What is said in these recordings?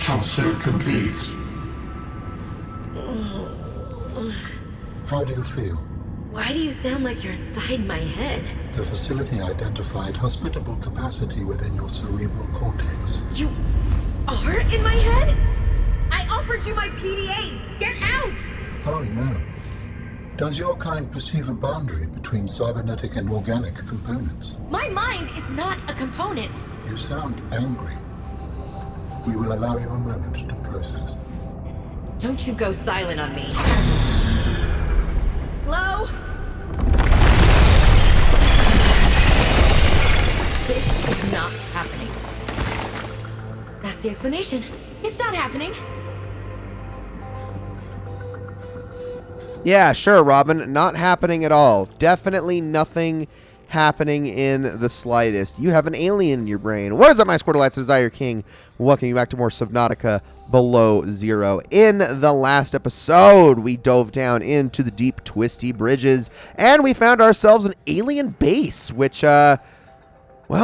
transfer complete. How do you feel? Why do you sound like you're inside my head? The facility identified hospitable capacity within your cerebral cortex. You are in my head? I offered you my PDA! Get out! Oh no. Does your kind perceive a boundary between cybernetic and organic components? My mind is not a component! You sound angry. We will allow you a moment to process. Don't you go silent on me. Hello? This is not happening. That's the explanation. It's not happening. Yeah, sure, Robin. Not happening at all. Definitely nothing happening in the slightest. You have an alien in your brain. What is up, my Squirtleites? It's Dire King. Welcome you back to more Subnautica Below Zero. In the last episode, we dove down into the deep, twisty bridges, and we found ourselves an alien base, which, well,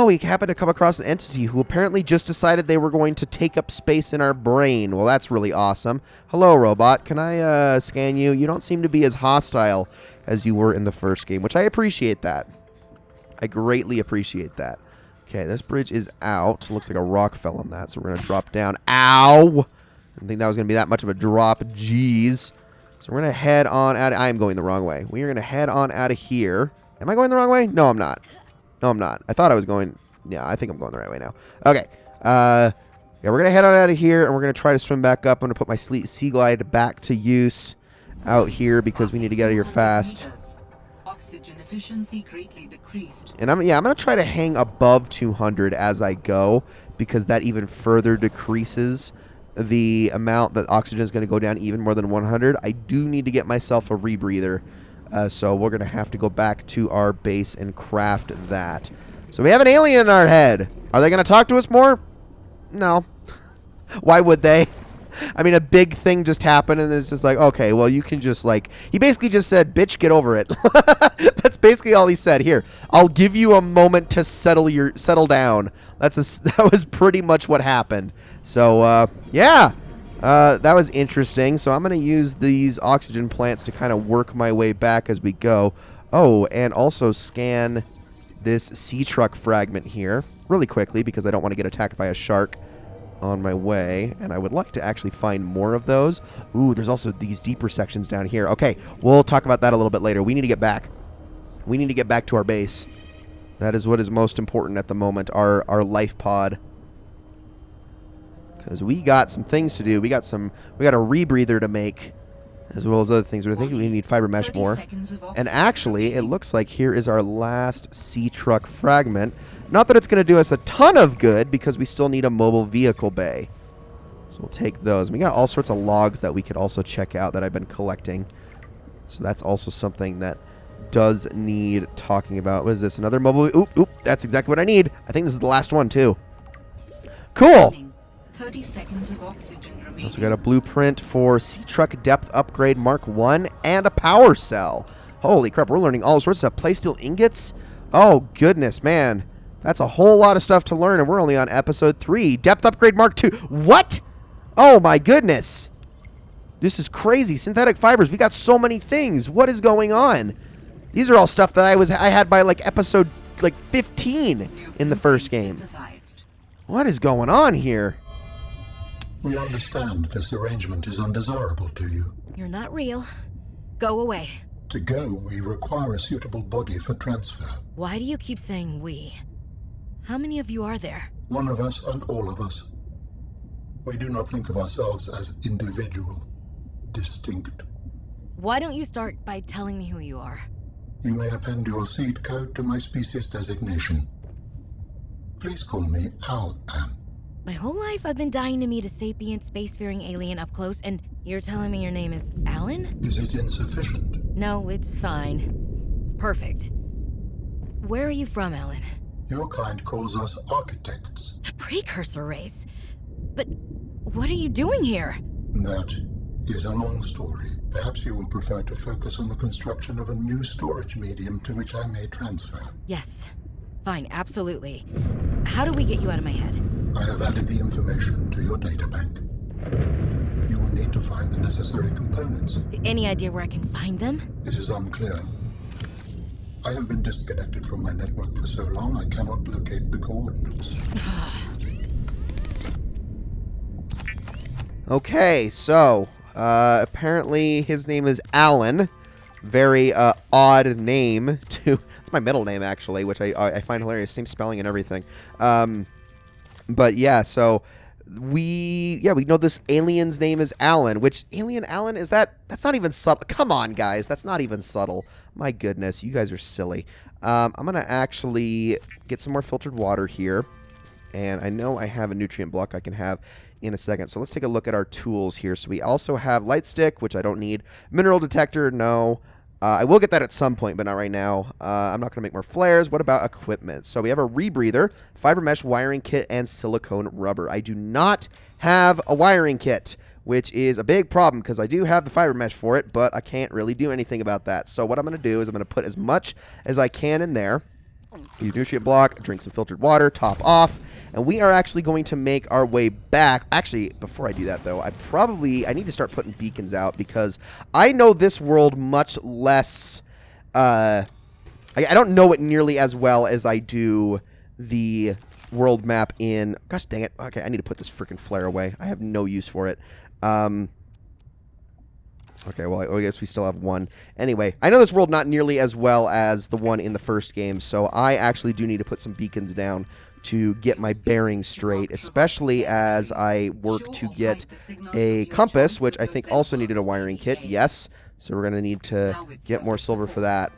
we happened to come across an entity who apparently just decided they were going to take up space in our brain. Well, that's really awesome. Hello, robot. Can I scan you? You don't seem to be as hostile as you were in the first game, which I appreciate that. I greatly appreciate that. Okay, this bridge is out. Looks like a rock fell on that, so we're going to drop down. Ow! I didn't think that was going to be that much of a drop. Jeez. So we're going to head on out. I am going the wrong way. We are going to head on out of here. Am I going the wrong way? No, I'm not. No, I'm not. I thought I was going... Yeah, I think I'm going the right way now. Okay. Yeah, we're going to head on out of here, and we're going to try to swim back up. I'm going to put my Sea Glide back to use out here because we need to get out of here fast. Oxygen efficiency greatly decreased. And I'm going to try to hang above 200 as I go because that even further decreases the amount that oxygen is going to go down even more than 100. I do need to get myself a rebreather. So we're going to have to go back to our base and craft that. So we have an alien in our head. Are they going to talk to us more? No. Why would they? I mean, a big thing just happened, and it's just like, okay, well, you can just, like... He basically just said, bitch, get over it. That's basically all he said. Here, I'll give you a moment to settle down. That was pretty much what happened. So, yeah. That was interesting. So I'm going to use these oxygen plants to kind of work my way back as we go. Oh, and also scan this sea truck fragment here really quickly because I don't want to get attacked by a shark on my way. And I would like to actually find more of those. Ooh, there's also these deeper sections down here. Okay, we'll talk about that a little bit later. We need to get back. We need to get back to our base. That is what is most important at the moment, our life pod. Because we got some things to do. We got a rebreather to make, as well as other things. We're thinking we need fiber mesh more. And actually, it looks like here is our last sea truck fragment. Not that it's going to do us a ton of good, because we still need a mobile vehicle bay. So we'll take those. We got all sorts of logs that we could also check out that I've been collecting. So that's also something that does need talking about. What is this? Another mobile... Oop, that's exactly what I need. I think this is the last one, too. Cool! 30 seconds of oxygen remaining. Also got a blueprint for Sea Truck Depth Upgrade Mark 1 and a power cell. Holy crap, we're learning all sorts of stuff. Play steel ingots? Oh, goodness, man. That's a whole lot of stuff to learn, and we're only on episode 3. Depth Upgrade Mark 2. What? Oh, my goodness. This is crazy. Synthetic fibers. We got so many things. What is going on? These are all stuff that I had by, like, episode, like, 15 in the first game. What is going on here? We understand this arrangement is undesirable to you. You're not real. Go away. To go, we require a suitable body for transfer. Why do you keep saying we? How many of you are there? One of us and all of us. We do not think of ourselves as individual, distinct. Why don't you start by telling me who you are? You may append your seed code to my species designation. Please call me Al-An. My whole life I've been dying to meet a sapient spacefaring alien up close, and you're telling me your name is Alan? Is it insufficient? No, it's fine. It's perfect. Where are you from, Alan? Your kind calls us architects. The precursor race? But what are you doing here? That is a long story. Perhaps you will prefer to focus on the construction of a new storage medium to which I may transfer. Yes. Fine, absolutely. How do we get you out of my head? I have added the information to your data bank. need to find the necessary components. Any idea where I can find them? It is unclear. I have been disconnected from my network for so long I cannot locate the coordinates. Okay, so apparently his name is Alan. Very odd name to. It's my middle name actually, which I find hilarious. Same spelling and everything. But yeah, so we know this alien's name is Alan. Which alien Alan is that? That's not even subtle. Come on, guys, that's not even subtle. My goodness, you guys are silly. I'm gonna actually get some more filtered water here, and I know I have a nutrient block I can have in a second. So let's take a look at our tools here. So we also have light stick, which I don't need. Mineral detector, no. I will get that at some point, but not right now. I'm not going to make more flares. What about equipment? So we have a rebreather, fiber mesh wiring kit, and silicone rubber. I do not have a wiring kit, which is a big problem because I do have the fiber mesh for it, but I can't really do anything about that. So what I'm going to do is I'm going to put as much as I can in there. Use nutrient block, drink some filtered water, top off, and we are actually going to make our way back. Actually, before I do that, though, I need to start putting beacons out because I know this world much less. I don't know it nearly as well as I do the world map in. Gosh dang it! Okay, I need to put this freaking flare away. I have no use for it. Okay, well, I guess we still have one. Anyway, I know this world not nearly as well as the one in the first game, so I actually do need to put some beacons down to get my bearings straight, especially as I work to get a compass, which I think also needed a wiring kit. Yes, so we're going to need to get more silver for that.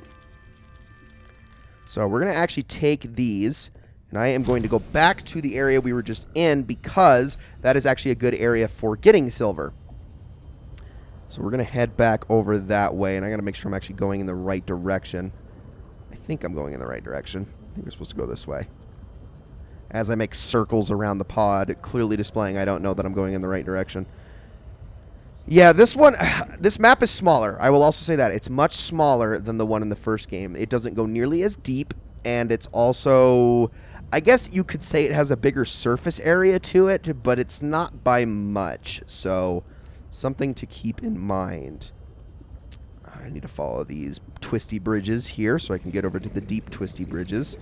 So we're going to actually take these, and I am going to go back to the area we were just in because that is actually a good area for getting silver. So we're going to head back over that way, and I got to make sure I'm actually going in the right direction. I think I'm going in the right direction. I think we're supposed to go this way. As I make circles around the pod, clearly displaying I don't know that I'm going in the right direction. Yeah, this map is smaller. I will also say that. It's much smaller than the one in the first game. It doesn't go nearly as deep, and it's also, I guess you could say it has a bigger surface area to it, but it's not by much, so something to keep in mind. I need to follow these twisty bridges here so I can get over to the deep twisty bridges.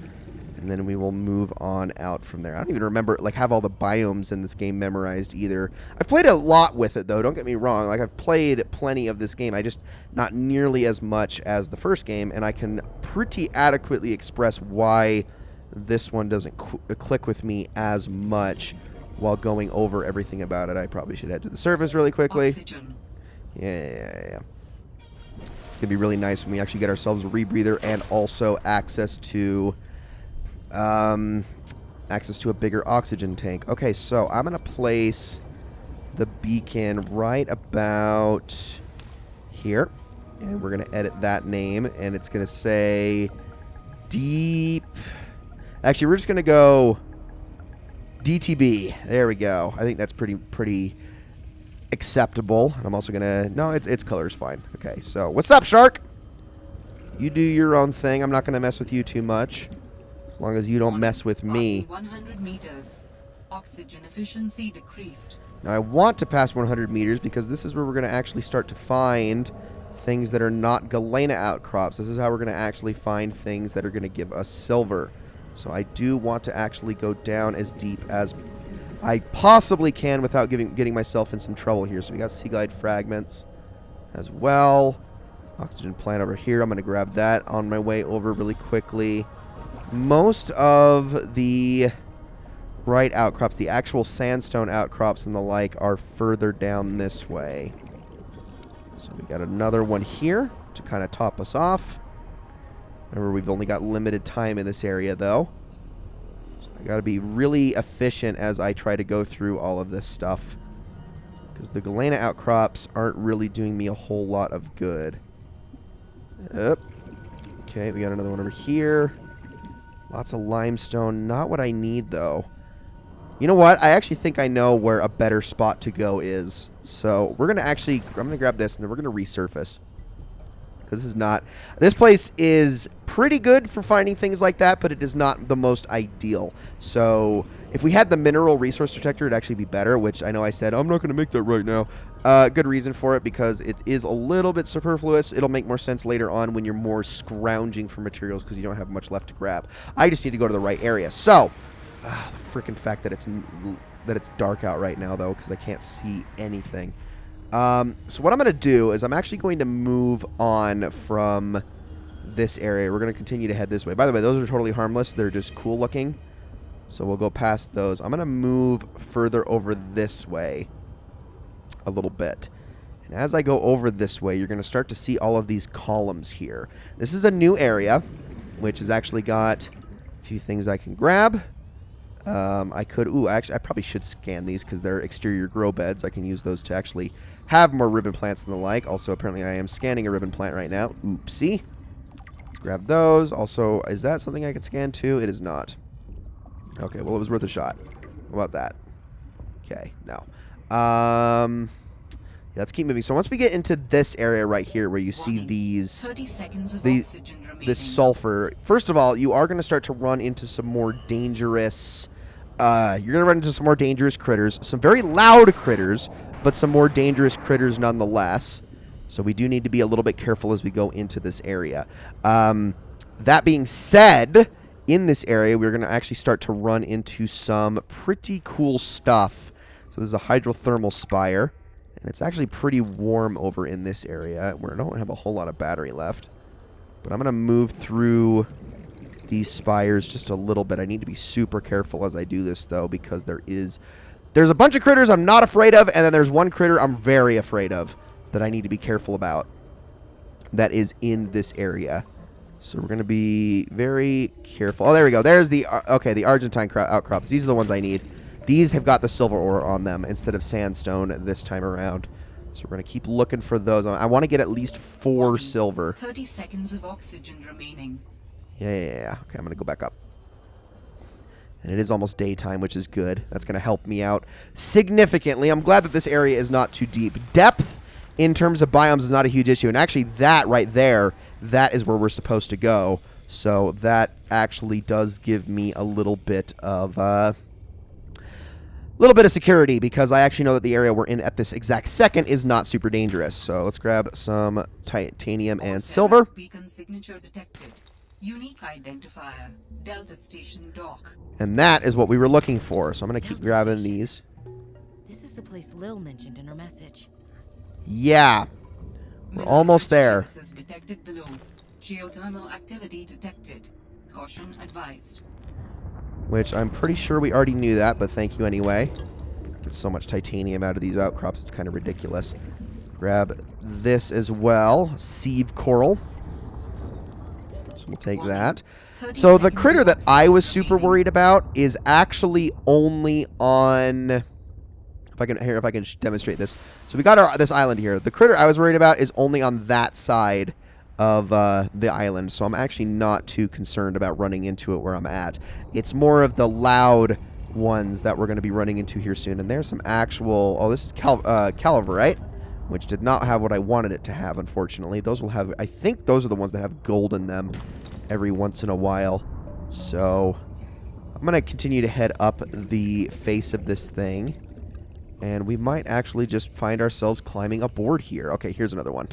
And then we will move on out from there. I don't even remember, have all the biomes in this game memorized either. I played a lot with it, though. Don't get me wrong. I've played plenty of this game. I just not nearly as much as the first game. And I can pretty adequately express why this one doesn't click with me as much while going over everything about it. I probably should head to the surface really quickly. Oxygen. Yeah. It's going to be really nice when we actually get ourselves a rebreather and also access to a bigger oxygen tank. Okay, so I'm going to place the beacon right about here. And we're going to edit that name. And it's going to say deep. Actually, we're just going to go DTB. There we go. I think that's pretty acceptable. And I'm also going to... No, its color's fine. Okay, so what's up, Shark? You do your own thing. I'm not going to mess with you too much. As long as you don't mess with me. 100 meters. Oxygen efficiency decreased. Now, I want to pass 100 meters because this is where we're going to actually start to find things that are not galena outcrops. This is how we're going to actually find things that are going to give us silver. So I do want to actually go down as deep as I possibly can without getting myself in some trouble here. So we got sea glide fragments as well. Oxygen plant over here. I'm going to grab that on my way over really quickly. Most of the right outcrops, the actual sandstone outcrops and the like, are further down this way. So we got another one here to kind of top us off. Remember, we've only got limited time in this area, though. So I got to be really efficient as I try to go through all of this stuff. Because the galena outcrops aren't really doing me a whole lot of good. Yep. Okay, we got another one over here. Lots of limestone. Not what I need, though. You know what? I actually think I know where a better spot to go is. So we're going to I'm going to grab this, and then we're going to resurface. because this place is pretty good for finding things like that, but it is not the most ideal. So if we had the mineral resource detector, it'd actually be better, which I know I said, I'm not going to make that right now. Good reason for it, because it is a little bit superfluous. It'll make more sense later on when you're more scrounging for materials because you don't have much left to grab. I just need to go to the right area. So, the freaking fact that it's dark out right now, though, because I can't see anything. So what I'm going to do is I'm actually going to move on from this area. We're going to continue to head this way. By the way, those are totally harmless. They're just cool looking. So we'll go past those. I'm going to move further over this way a little bit. And as I go over this way, you're going to start to see all of these columns here. This is a new area, which has actually got a few things I can grab. Actually, I probably should scan these because they're exterior grow beds. I can use those to actually have more ribbon plants and the like. Also, apparently I am scanning a ribbon plant right now. Oopsie. Let's grab those. Also, is that something I can scan too? It is not. Okay, well, it was worth a shot. How about that? Okay, no. Yeah, let's keep moving. So once we get into this area right here where you see these 30 seconds of oxygen remaining. this sulfur, first of all, you are going to start to run into some more dangerous you're going to run into some more dangerous critters, some very loud critters, but some more dangerous critters nonetheless. So we do need to be a little bit careful as we go into this area. That being said, in this area, we're going to actually start to run into some pretty cool stuff. So there's a hydrothermal spire, and it's actually pretty warm over in this area where I don't have a whole lot of battery left. But I'm going to move through these spires just a little bit. I need to be super careful as I do this, though, because there's a bunch of critters I'm not afraid of, and then there's one critter I'm very afraid of that I need to be careful about that is in this area. So we're going to be very careful. Oh, there we go. There's the Argentine outcrops. These are the ones I need. These have got the silver ore on them instead of sandstone this time around. So we're going to keep looking for those. I want to get at least 4 silver. 30 seconds of oxygen remaining. Yeah. Okay, I'm going to go back up. And it is almost daytime, which is good. That's going to help me out significantly. I'm glad that this area is not too deep. Depth in terms of biomes is not a huge issue. And actually, that right there, that is where we're supposed to go. So that actually does give me a little bit of security, because I actually know that the area we're in at this exact second is not super dangerous. So let's grab some titanium and silver. Beacon signature detected. Unique identifier. Delta Station dock. And that is what we were looking for. So I'm going to keep grabbing these. This is the place Lil mentioned in her message. Yeah. We're almost there. Services detected below. Geothermal activity detected. Caution advised. Which I'm pretty sure we already knew that, but thank you anyway. Get so much titanium out of these outcrops, it's kind of ridiculous. Grab this as well. Sieve coral. So we'll take that. So the critter that I was super worried about is actually only on... If I can demonstrate this. So we got this island here. The critter I was worried about is only on that side of the island, so I'm actually not too concerned about running into it where I'm at. It's more of the loud ones that we're going to be running into here soon. And there's some actual... Oh, this is calaverite, which did not have what I wanted it to have, unfortunately. Those will have... I think those are the ones that have gold in them every once in a while. So I'm going to continue to head up the face of this thing. And we might actually just find ourselves climbing aboard here. Okay, here's another one.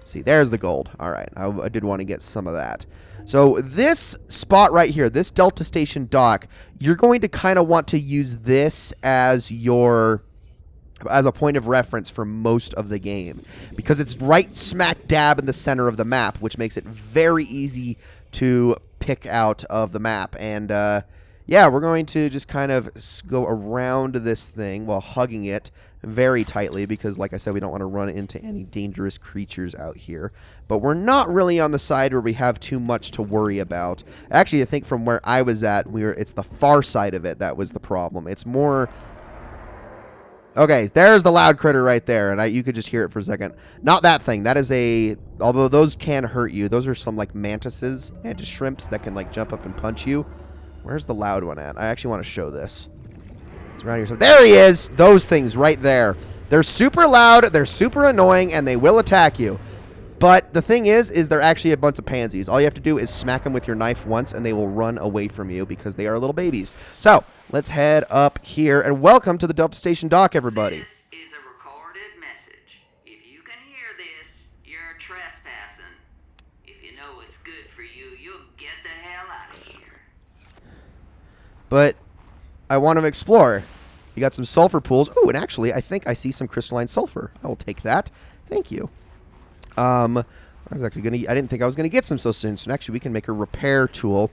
See, there's the gold. All right, I did want to get some of that. So this spot right here, this Delta Station dock, you're going to kind of want to use this as a point of reference for most of the game, because it's right smack dab in the center of the map, which makes it very easy to pick out of the map. And yeah, we're going to just kind of go around this thing while hugging it very tightly, because like I said, we don't want to run into any dangerous creatures out here. But we're not really on the side where we have too much to worry about. Actually, I think from where I was at, it's the far side of it that was the problem. It's more... Okay, there's the loud critter right there, and you could just hear it for a second. Not that thing. That is a... Although those can hurt you. Those are some, like, mantis shrimps that can, like, jump up and punch you. Where's the loud one at? I actually want to show this. It's around here. So there he is! Those things right there. They're super loud, they're super annoying, and they will attack you. But the thing is they're actually a bunch of pansies. All you have to do is smack them with your knife once, and they will run away from you because they are little babies. So, let's head up here, and welcome to the Delta Station dock, everybody. This is a recorded message. If you can hear this, you're trespassing. If you know what's good for you, you'll get the hell out of here. But I want to explore. You got some sulfur pools. Oh, and actually, I think I see some crystalline sulfur. I will take that. Thank you. I didn't think I was gonna get some so soon. So actually, we can make a repair tool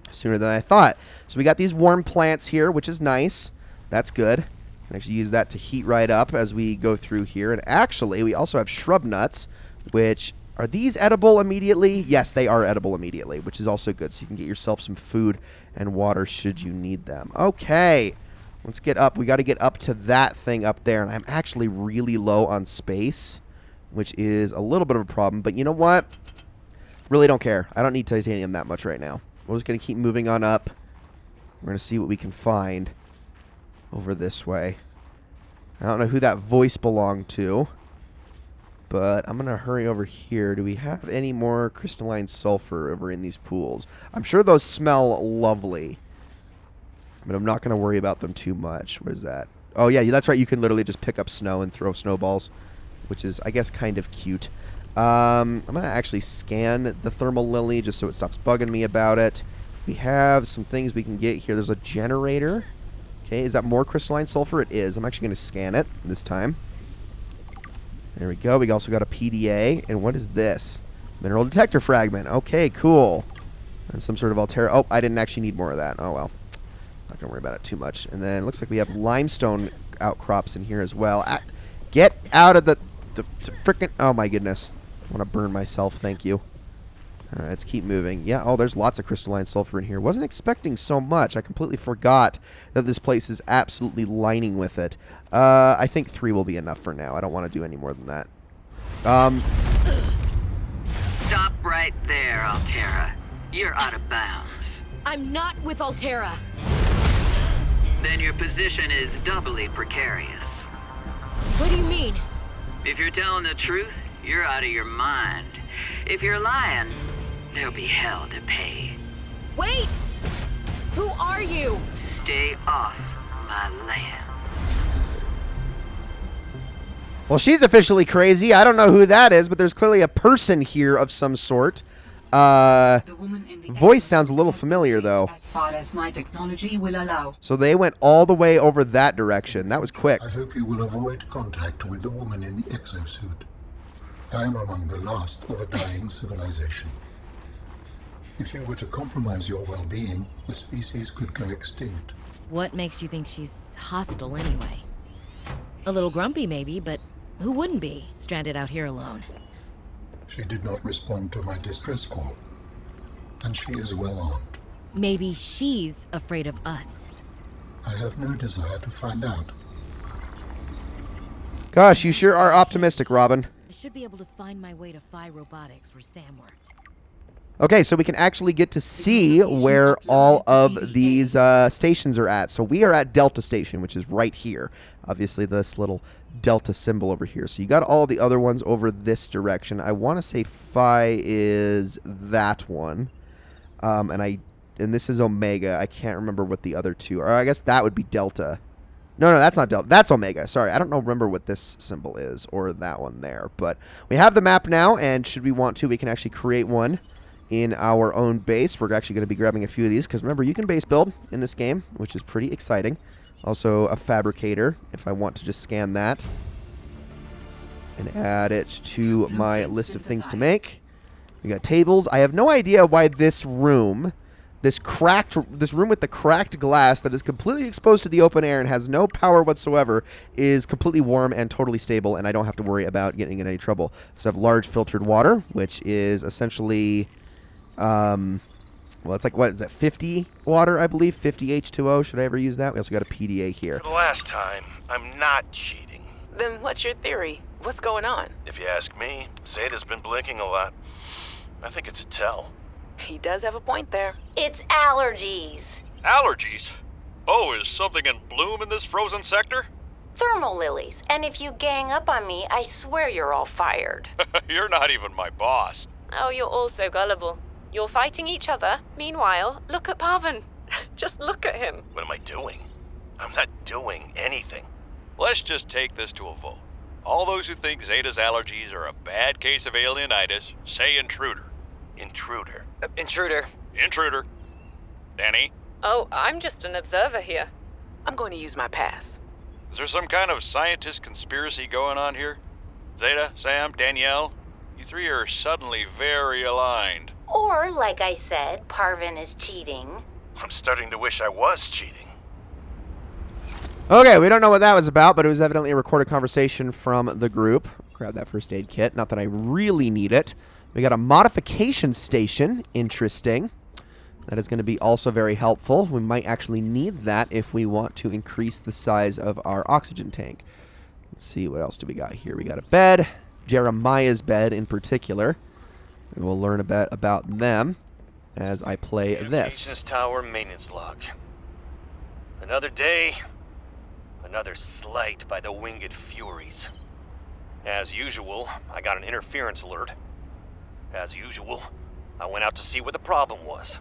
sooner than I thought. So we got these warm plants here, which is nice. That's good. Can actually use that to heat right up as we go through here. And actually, we also have shrub nuts, which are these edible immediately? Yes, they are edible immediately, which is also good. So you can get yourself some food and water should you need them. Okay. Let's get up. We got to get up to that thing up there. And I'm actually really low on space, which is a little bit of a problem. But you know what? Really don't care. I don't need titanium that much right now. We're just going to keep moving on up. We're going to see what we can find over this way. I don't know who that voice belonged to, but I'm going to hurry over here. Do we have any more crystalline sulfur over in these pools? I'm sure those smell lovely, but I'm not going to worry about them too much. What is that? Oh, yeah, that's right. You can literally just pick up snow and throw snowballs, which is, I guess, kind of cute. I'm going to actually scan the thermal lily just so it stops bugging me about it. We have some things we can get here. There's a generator. Okay, is that more crystalline sulfur? It is. I'm actually going to scan it this time. There we go. We also got a PDA. And what is this? Mineral detector fragment. Okay, cool. And some sort of Altera. Oh, I didn't actually need more of that. Oh, well. Not going to worry about it too much. And then it looks like we have limestone outcrops in here as well. Get out of the frickin'... Oh, my goodness. I want to burn myself. Thank you. All right, let's keep moving. Yeah, oh, there's lots of crystalline sulfur in here. Wasn't expecting so much. I completely forgot that this place is absolutely lining with it. I think 3 will be enough for now. I don't want to do any more than that. Stop right there, Altera. You're out of bounds. I'm not with Altera. Then your position is doubly precarious. What do you mean? If you're telling the truth, you're out of your mind. If you're lying, there'll be hell to pay. Wait! Who are you? Stay off my land. Well, she's officially crazy. I don't know who that is, but there's clearly a person here of some sort. The woman in the Voice sounds a little familiar, though. As far as my technology will allow. So they went all the way over that direction. That was quick. I hope you will avoid contact with the woman in the exosuit. I am among the last of a dying civilization. If you were to compromise your well-being, the species could go extinct. What makes you think she's hostile anyway? A little grumpy maybe, but who wouldn't be, stranded out here alone? She did not respond to my distress call, and she is well armed. Maybe she's afraid of us. I have no desire to find out. Gosh, you sure are optimistic, Robin. I should be able to find my way to Phi Robotics where Sam worked. Okay, so we can actually get to see where all of these stations are at. So we are at Delta Station, which is right here. Obviously, this little Delta symbol over here. So you got all the other ones over this direction. I want to say Phi is that one. And this is Omega. I can't remember what the other two are. I guess that would be Delta. No, that's not Delta. That's Omega. Sorry, I don't remember what this symbol is or that one there. But we have the map now, and should we want to, we can actually create one in our own base. We're actually going to be grabbing a few of these because remember, you can base build in this game, which is pretty exciting. Also a fabricator if I want to just scan that and add it to my list of things to make. We got tables. I have no idea why this room, this room with the cracked glass that is completely exposed to the open air and has no power whatsoever is completely warm and totally stable, and I don't have to worry about getting in any trouble. So I have large filtered water, which is essentially well, it's like, what is that, 50 water, I believe, 50 H2O. Should I ever use that? We also got a PDA here. For the last time, I'm not cheating. Then what's your theory? What's going on? If you ask me, Zeta's been blinking a lot. I think it's a tell. He does have a point there. It's allergies. Allergies? Oh, is something in bloom in this frozen sector? Thermal lilies. And if you gang up on me, I swear you're all fired. You're not even my boss. Oh, you're all so gullible. You're fighting each other. Meanwhile, look at Parvin. Just look at him. What am I doing? I'm not doing anything. Let's just take this to a vote. All those who think Zeta's allergies are a bad case of alienitis, say intruder. Intruder. Intruder. Intruder. Danny? Oh, I'm just an observer here. I'm going to use my pass. Is there some kind of scientist conspiracy going on here? Zeta, Sam, Danielle? You three are suddenly very aligned. Or, like I said, Parvin is cheating. I'm starting to wish I was cheating. Okay, we don't know what that was about, but it was evidently a recorded conversation from the group. Grab that first aid kit. Not that I really need it. We got a modification station. Interesting. That is going to be also very helpful. We might actually need that if we want to increase the size of our oxygen tank. Let's see, what else do we got here? We got a bed. Jeremiah's bed in particular. And we'll learn a bit about them as I play this. Communications tower maintenance log. Another day, another slight by the winged furies. As usual, I got an interference alert. As usual, I went out to see what the problem was.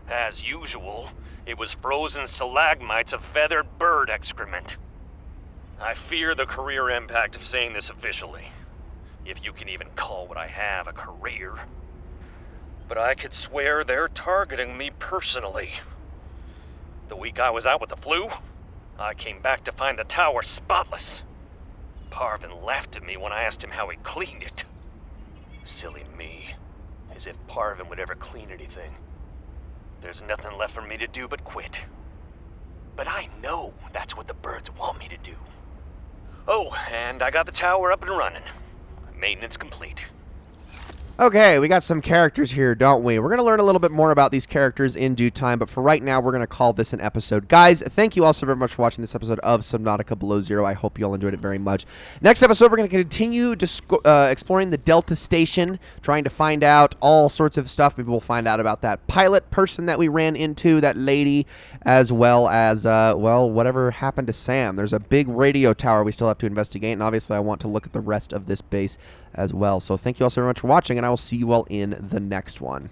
As usual, it was frozen stalagmites of feathered bird excrement. I fear the career impact of saying this officially, if you can even call what I have a career. But I could swear they're targeting me personally. The week I was out with the flu, I came back to find the tower spotless. Parvin laughed at me when I asked him how he cleaned it. Silly me. As if Parvin would ever clean anything. There's nothing left for me to do but quit. But I know that's what the birds want me to do. Oh, and I got the tower up and running. Maintenance complete. Okay, we got some characters here, don't we? We're going to learn a little bit more about these characters in due time, but for right now, we're going to call this an episode. Guys, thank you all so very much for watching this episode of Subnautica Below Zero. I hope you all enjoyed it very much. Next episode, we're going to continue exploring the Delta Station, trying to find out all sorts of stuff. Maybe we'll find out about that pilot person that we ran into, that lady, as well as, well, whatever happened to Sam. There's a big radio tower we still have to investigate, and obviously I want to look at the rest of this base as well. So thank you all so very much for watching, and I will see you all in the next one.